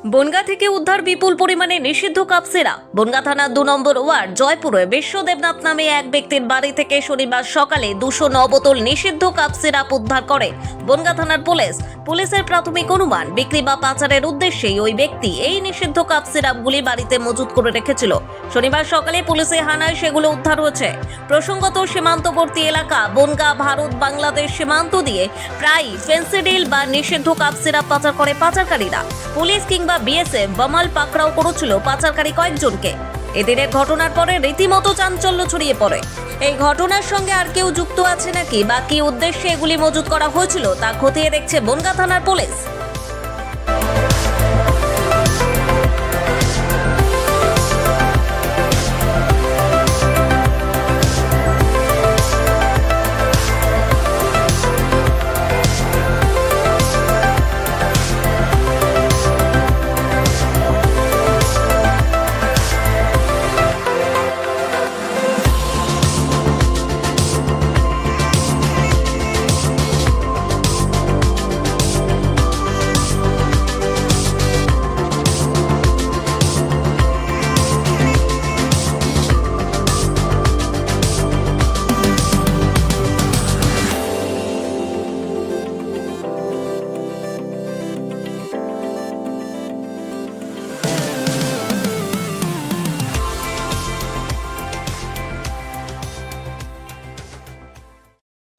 বনগাঁ থেকে উদ্ধার বিপুল পরিমাণে নিষিদ্ধ কাপসেরা। বনগাঁ থানার 2 নম্বর ওয়ার্ড জয়পুরে বিশ্ব দেবনাথ নামে এক ব্যক্তির বাড়ি থেকে শনিবার সকালে 209 বোতল নিষিদ্ধ কাপসেরা উদ্ধার করে বনগাঁ থানার পুলিশ। পুলিশের প্রাথমিক অনুমান, বিক্রি বা পাচারের উদ্দেশ্যেই ওই ব্যক্তি এই নিষিদ্ধ কাপসেরাগুলি বাড়িতে মজুত করে রেখেছিল। শনিবার সকালে পুলিশের হানায় সেগুলো উদ্ধার হয়েছে। প্রসঙ্গত, সীমান্তবর্তী এলাকা বনগাঁ ভারত বাংলাদেশ সীমান্ত দিয়ে প্রায় ফেন্সিডিল বা নিষিদ্ধ কাপসেরা পাচার করে পাচারকারীরা। পুলিশ কিংবা বিএসএফ বামাল পাকড়াও করেছিল পাচারকারী কয়েকজনকে। এদিনের ঘটনার পরে রীতিমতো চাঞ্চল্য ছড়িয়ে পড়ে। এই ঘটনার সঙ্গে আর কেউ যুক্ত আছে নাকি বা কী উদ্দেশ্যে এগুলি মজুত করা হয়েছিল তা খতিয়ে দেখছে বনগাঁ থানার পুলিশ।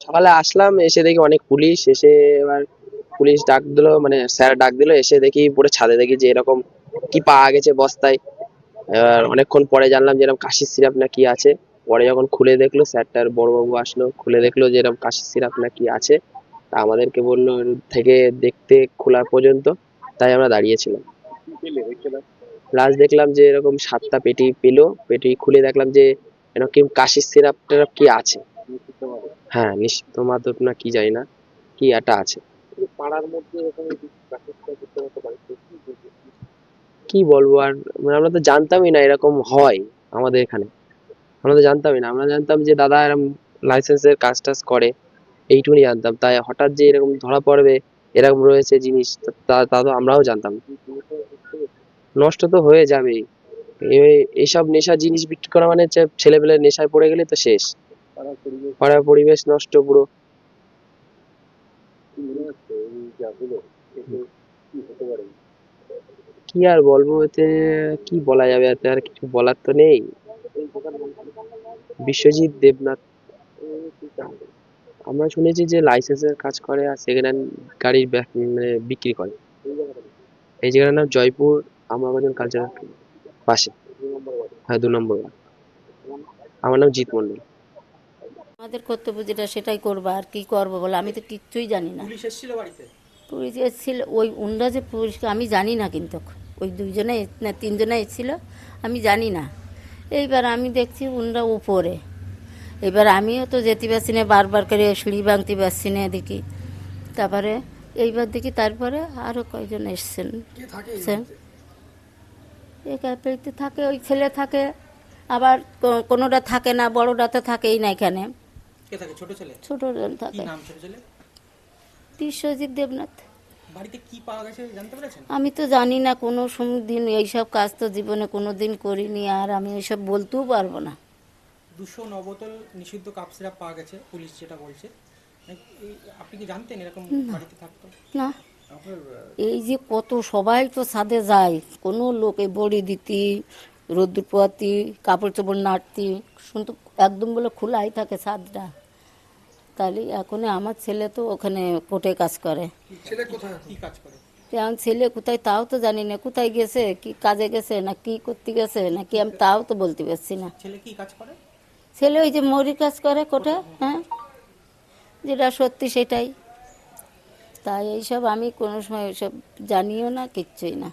সকালে আসলাম, এসে দেখি অনেক পুলিশ। এসে এবার পুলিশ ডাক দিলো, মানে স্যার ডাক দিলো। এসে দেখি পুরো ছাদে দেখি যে এরকম কি পাওয়া গেছে বস্তায়। এবার অনেকক্ষণ পরে জানলাম যে এরকম কাশির সিরাপ না কি আছে। পরে যখন খুলে দেখলো, স্যারটার বড়বাবু আসলো, খুলে দেখলো যে এরকম কাশির সিরাপ না কি আছে। তা আমাদেরকে বললো থেকে দেখতে খোলা পর্যন্ত, তাই আমরা দাঁড়িয়েছিলাম। লাস্ট দেখলাম যে এরকম 7টা পেটি পেলো। পেটি খুলে দেখলাম যে এরকম কাশির সিরাপ টিরাপ কি আছে। হ্যাঁ, নিষিদ্ধ মাদক না কি জানি না, কি একটা আছে। কি বলবো আর, মানে আমরা তো জানতামই না এরকম হয় আমাদের এখানে। আমরা তো জানতামই না, আমরা জানতাম যে দাদা এরকম লাইসেন্সের কাজ টাজ করে, এইটুকুনি জানতাম। তাই হঠাৎ যে এরকম ধরা পড়বে, এরকম রয়েছে জিনিস, তা তো আমরাও জানতাম না। নষ্ট তো হয়ে যাবেই। এইসব নেশা জিনিস বিক্রি করা মানে হচ্ছে ছেলেপেলে নেশায় পড়ে গেলে তো শেষ। পাড়ার পরিবেশ নষ্ট পুরো। কি আর বলবো, এতে কি বলা যাবে, এতে আর কিছু বলার তো নেই। বিশ্বজিৎ দেবনাথ। আমরা শুনেছি যে লাইসেন্সের কাজ করে আর সেকেন্ড হ্যান্ড গাড়ির মানে বিক্রি করে। এই জায়গাটার নাম জয়পুর আমরাবাজার কালচারাল পাশে। হ্যাঁ, 2 নম্বর ওয়ার্ড। আমার নাম জিৎ মন্ডল। আমাদের কর্তব্য যেটা সেটাই করবো, আর কি করবো বলে, আমি তো কিচ্ছুই জানি না। পুলিশ এসেছিল বাড়িতে? পুলিশ এসেছিল, ওই উনরা যে পুলিশকে আমি জানি না, কিন্তু ওই 2জনে না 3জনে এসেছিল, আমি জানি না। এইবার আমি দেখছি উনরা উপরে, এবার আমিও তো যেতে পারছি না, বারবার করে সিঁড়ি ভাঙতে পারছি না দেখি। তারপরে এইবার দেখি, তারপরে আরও কয়েকজন এসছেন। এই ক্যাফেতে থাকে, ওই ছেলে থাকে, আবার কোনোটা থাকে না, বড়টা তো থাকেই না এখানে। কে থাকে? ছোট ছেলে? ছোটজন কি থাকে। নাম ছোট ছেলে? বিশ্বজিৎ দেবনাথ। বাড়িতে কি পাওয়া গেছে জানতে পেরেছেন? আমি তো জানি না, কোনো দিন এইসব কাজ তো জীবনে কোনো দিন করিনি, আর আমি এইসব বলতেও পারবো না। 209 বোতল নিষিদ্ধ কাপ সিরাপ পাওয়া গেছে, পুলিশ যেটা বলছে। আপনি কি জানতেন এরকম বাড়িতে থাকতো? না, এই যে কত সবাই তো ছাদে যায়, কোনো লোকে বড়ি দিতি, রোদ্দুর পোয়াতি, কাপড় চোপড় নাড়তি, শুনতো একদম বলে খোলাই থাকে ছাদটা। তাহলে এখন আমার ছেলে তো ওখানে কোর্টে কাজ করে। ছেলে কোথায়, কি কাজ করে? এখন ছেলে কোথায় তাও তো জানি না, কোথায় গেছে, কি কাজে গেছে, না কি করতে গেছে, নাকি আমি তাও তো বলতে পারছি না। ছেলে কি কাজ করে? ছেলে ওই যে মৌরি কাজ করে কোর্টে। হ্যাঁ, যেটা সত্যি সেটাই। তাই এইসব আমি কোনো সময় ওইসব জানিও না, কিচ্ছুই না।